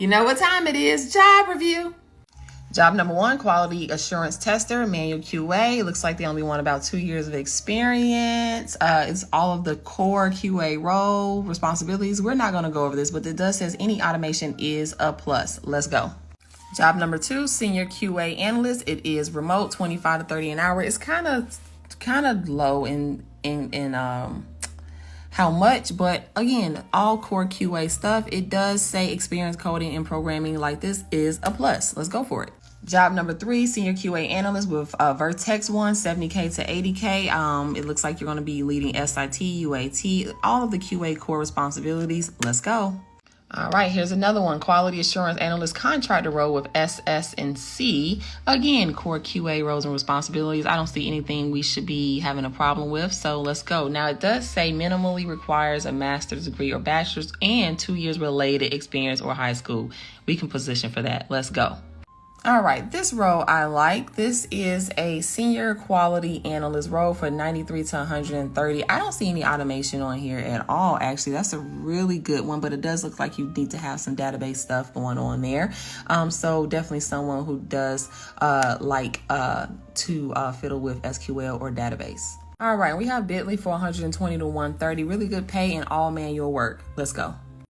You know what time it is, job review. Job number 1, quality assurance tester, manual QA. It looks like they only want about 2 years of experience. It's all of the core QA role responsibilities. We're not going to go over this, but it does says any automation is a plus. Let's go. Job number 2, senior QA analyst. It is remote, 25 to 30 an hour. It's kind of low in how much, but again, all core QA stuff. It does say experience coding and programming like this is a plus. Let's go for it. Job number 3, senior QA analyst with Vertex 1, 70K to 80K. It looks like you're going to be leading SIT, UAT, all of the QA core responsibilities. Let's go. All right, here's another one, quality assurance analyst contractor role with SS&C. Again, core QA roles and responsibilities. I don't see anything we should be having a problem with, so let's go. Now, it does say minimally requires a master's degree or bachelor's and 2 years related experience or high school. We can position for that. Let's go. All right, this role I like. This is a senior quality analyst role for 93 to 130. I don't see any automation on here at all, actually. That's a really good one, but it does look like you need to have some database stuff going on there. So definitely someone who does like to fiddle with SQL or database. All right, we have Bitly for 120 to 130. Really good pay and all manual work. Let's go.